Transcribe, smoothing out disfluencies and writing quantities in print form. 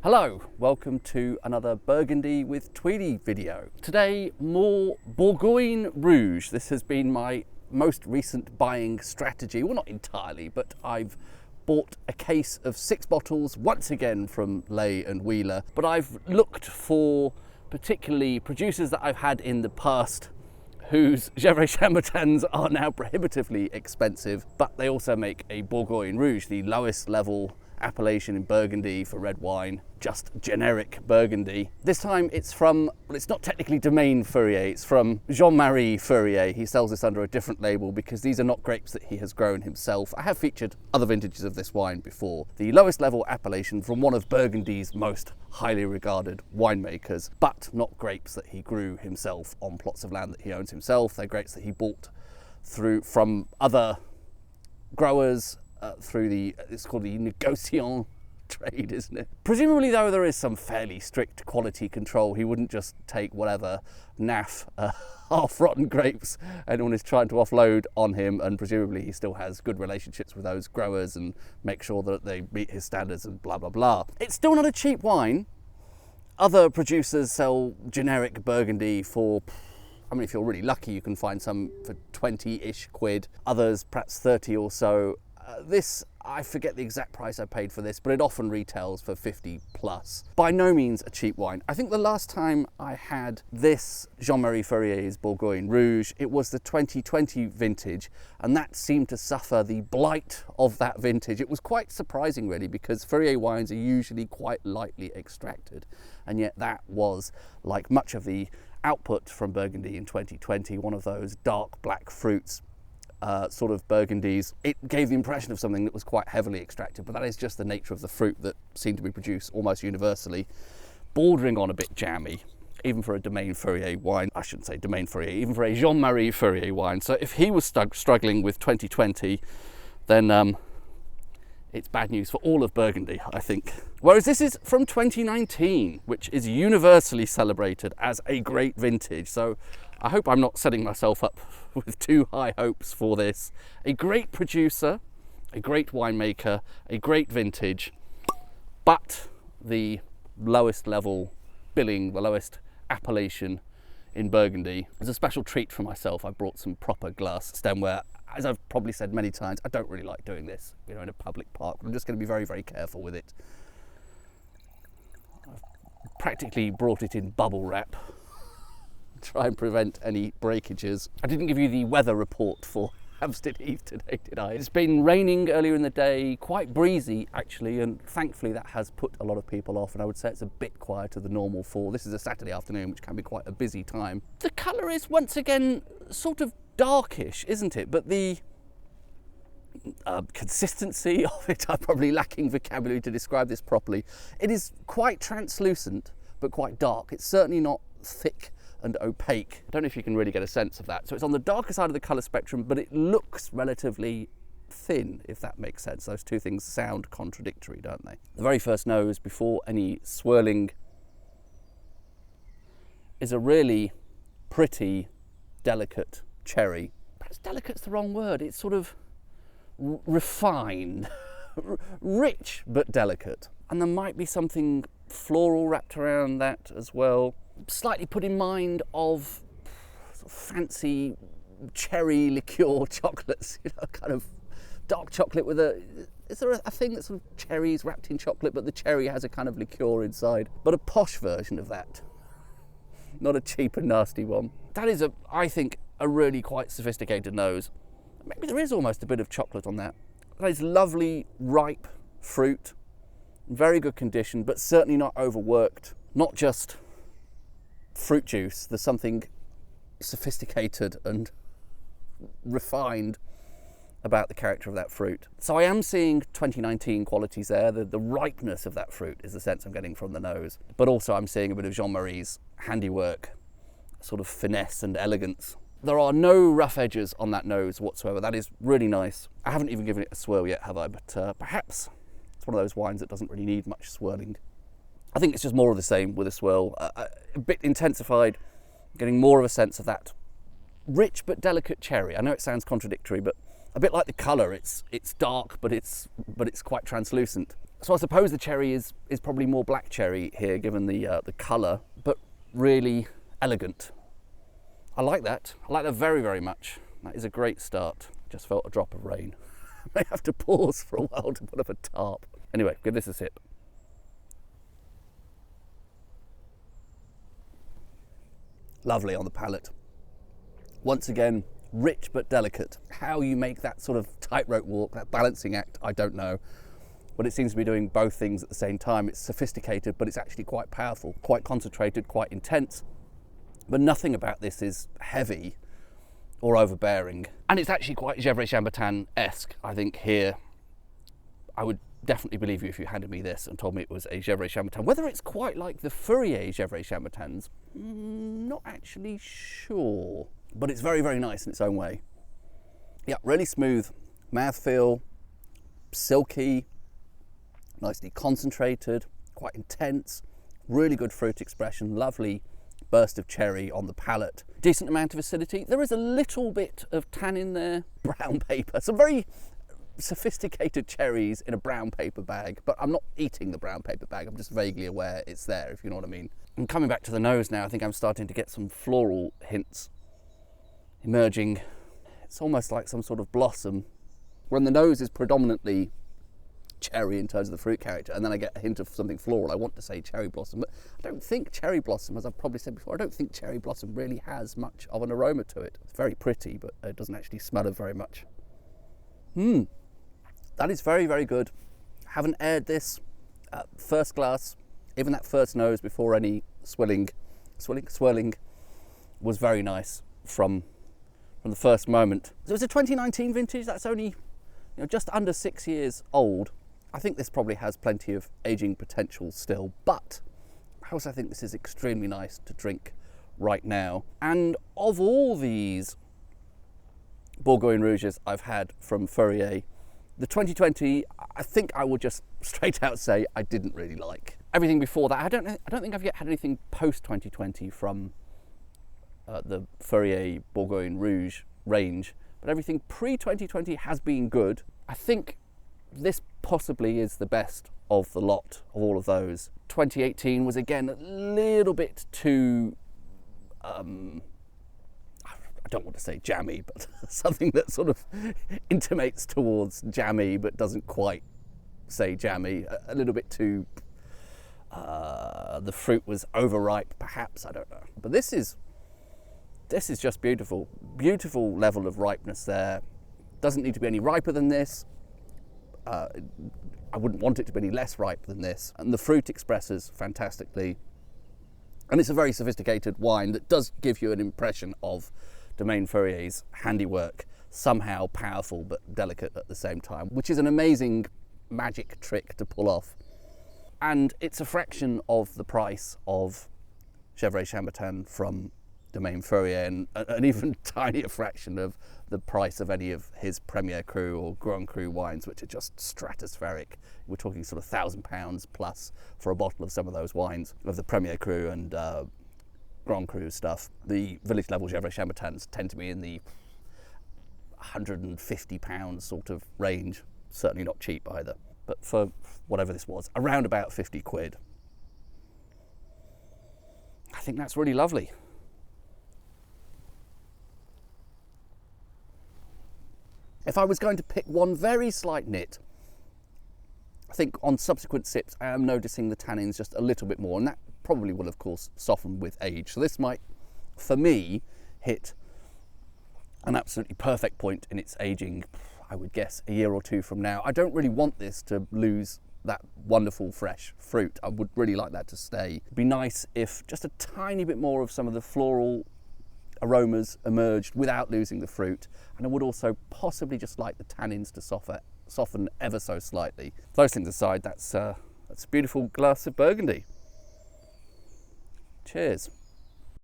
Hello, welcome to another Burgundy with Tweedy video. Today, more Bourgogne Rouge. This has been my most recent buying strategy. Well, not entirely, but I've bought a case of 6 bottles, once again from Lay and Wheeler. But I've looked for particularly producers that I've had in the past whose Gevrey Chambertins are now prohibitively expensive, but they also make a Bourgogne Rouge, the lowest level appellation in Burgundy for red wine, just generic Burgundy. This time it's from, well, it's not technically Marie Fourrier, it's from Marie Fourrier. He sells this under a different label because these are not grapes that he has grown himself. I have featured other vintages of this wine before. The lowest level appellation from one of Burgundy's most highly regarded winemakers, but not grapes that he grew himself on plots of land that he owns himself. They're grapes that he bought from other growers through it's called the négociant trade, isn't it? Presumably, though, there is some fairly strict quality control. He wouldn't just take whatever naff half-rotten grapes anyone is trying to offload on him, and presumably he still has good relationships with those growers and make sure that they meet his standards and blah, blah, blah. It's still not a cheap wine. Other producers sell generic Burgundy for, I mean, if you're really lucky, you can find some for 20-ish quid. Others, perhaps 30 or so. This, I forget the exact price I paid for this, but it often retails for 50 plus. By no means a cheap wine. I think the last time I had this Marie Fourrier's Bourgogne Rouge, it was the 2020 vintage, and that seemed to suffer the blight of that vintage. It was quite surprising, really, because Fourrier wines are usually quite lightly extracted, and yet that was, like much of the output from Burgundy in 2020, one of those dark black fruits. Sort of Burgundies. It gave the impression of something that was quite heavily extracted, but that is just the nature of the fruit that seemed to be produced almost universally, bordering on a bit jammy, even for a Marie Fourrier wine. I shouldn't say Marie Fourrier, even for a Marie Fourrier wine. So if he was struggling with 2020, then it's bad news for all of Burgundy, I think. Whereas this is from 2019, which is universally celebrated as a great vintage. So I hope I'm not setting myself up with too high hopes for this. A great producer, a great winemaker, a great vintage, but the lowest level billing, the lowest appellation in Burgundy. As a special treat for myself, I brought some proper glass stemware. As I've probably said many times, I don't really like doing this, in a public park. I'm just going to be very, very careful with it. I've practically brought it in bubble wrap. Try and prevent any breakages. I didn't give you the weather report for Hampstead Heath today, did I? It's been raining earlier in the day, quite breezy actually, and thankfully that has put a lot of people off, and I would say it's a bit quieter than normal for, this is a Saturday afternoon, which can be quite a busy time. The colour is once again sort of darkish, isn't it? But the consistency of it, I'm probably lacking vocabulary to describe this properly. It is quite translucent, but quite dark. It's certainly not thick and opaque. I don't know if you can really get a sense of that. So it's on the darker side of the colour spectrum, but it looks relatively thin, if that makes sense. Those two things sound contradictory, don't they? The very first nose, before any swirling, is a really pretty, delicate cherry. Perhaps delicate's the wrong word. It's sort of refined, rich but delicate. And there might be something floral wrapped around that as well. Slightly put in mind of sort of fancy cherry liqueur chocolates, kind of dark chocolate with is there a thing that's sort of cherries wrapped in chocolate, but the cherry has a kind of liqueur inside? But a posh version of that, not a cheap and nasty one. That is, I think, a really quite sophisticated nose. Maybe there is almost a bit of chocolate on that. That is lovely, ripe fruit, very good condition, but certainly not overworked. Not just fruit juice, there's something sophisticated and refined about the character of that fruit. So I am seeing 2019 qualities there. The ripeness of that fruit is the sense I'm getting from the nose. But also I'm seeing a bit of Jean-Marie's handiwork, sort of finesse and elegance. There are no rough edges on that nose whatsoever. That is really nice. I haven't even given it a swirl yet, have I? But perhaps it's one of those wines that doesn't really need much swirling. I think it's just more of the same with a swirl. A bit intensified, getting more of a sense of that rich but delicate cherry. I know it sounds contradictory, but a bit like the colour. It's dark, but it's quite translucent. So I suppose the cherry is probably more black cherry here, given the colour, but really elegant. I like that. I like that very, very much. That is a great start. Just felt a drop of rain. I may have to pause for a while to put up a tarp. Anyway, give this a sip. Lovely on the palate. Once again, rich but delicate. How you make that sort of tightrope walk, that balancing act, I don't know. But it seems to be doing both things at the same time. It's sophisticated, but it's actually quite powerful, quite concentrated, quite intense. But nothing about this is heavy or overbearing. And it's actually quite Gevrey Chambertin-esque, I think, here. I would definitely believe you if you handed me this and told me it was a Gevrey Chambertin. Whether it's quite like the Fourrier Gevrey Chambertins, not actually sure. But it's very, very nice in its own way. Yeah, really smooth mouthfeel, silky, nicely concentrated, quite intense, really good fruit expression, lovely burst of cherry on the palate, decent amount of acidity. There is a little bit of tannin there, brown paper, some very sophisticated cherries in a brown paper bag, but I'm not eating the brown paper bag, I'm just vaguely aware it's there, if you know what I mean. And coming back to the nose now, I think I'm starting to get some floral hints emerging. It's almost like some sort of blossom, when the nose is predominantly cherry in terms of the fruit character, and then I get a hint of something floral. I want to say cherry blossom, but I don't think cherry blossom, as I've probably said before, I don't think cherry blossom really has much of an aroma to it. It's very pretty, but it doesn't actually smell of very much. That is very, very good. Haven't aired this. First glass, even that first nose before any swirling was very nice from the first moment. So it's a 2019 vintage. That's only just under 6 years old. I think this probably has plenty of aging potential still, but I also think this is extremely nice to drink right now. And of all these Bourgogne Rouges I've had from Fourrier, the 2020, I think I will just straight out say I didn't really like. Everything before that, I don't think I've yet had anything post 2020 from the Fourrier Bourgogne Rouge range, but everything pre-2020 has been good. I think this possibly is the best of the lot of all of those. 2018 was again a little bit too, I don't want to say jammy, but something that sort of intimates towards jammy but doesn't quite say jammy. A little bit too, the fruit was overripe perhaps, I don't know. But this is just beautiful. Beautiful level of ripeness there. Doesn't need to be any riper than this. I wouldn't want it to be any less ripe than this. And the fruit expresses fantastically. And it's a very sophisticated wine that does give you an impression of Domaine Fourrier's handiwork, somehow powerful but delicate at the same time, which is an amazing magic trick to pull off. And it's a fraction of the price of Gevrey Chambertin from Domaine Fourrier, and an even tinier fraction of the price of any of his Premier Cru or Grand Cru wines, which are just stratospheric. We're talking sort of £1,000 plus for a bottle of some of those wines, of the Premier Cru and Grand Cru stuff. The village level Gevrey Chambertins tend to be in the £150 sort of range, certainly not cheap either. But for whatever this was, around about 50 quid. I think that's really lovely. If I was going to pick one very slight nit, I think on subsequent sips I am noticing the tannins just a little bit more, and that probably will of course soften with age. So this might, for me, hit an absolutely perfect point in its aging, I would guess a year or two from now. I don't really want this to lose that wonderful fresh fruit. I would really like that to stay. It'd be nice if just a tiny bit more of some of the floral aromas emerged without losing the fruit, and I would also possibly just like the tannins to soften ever so slightly. Those things aside, that's a beautiful glass of Burgundy. Cheers.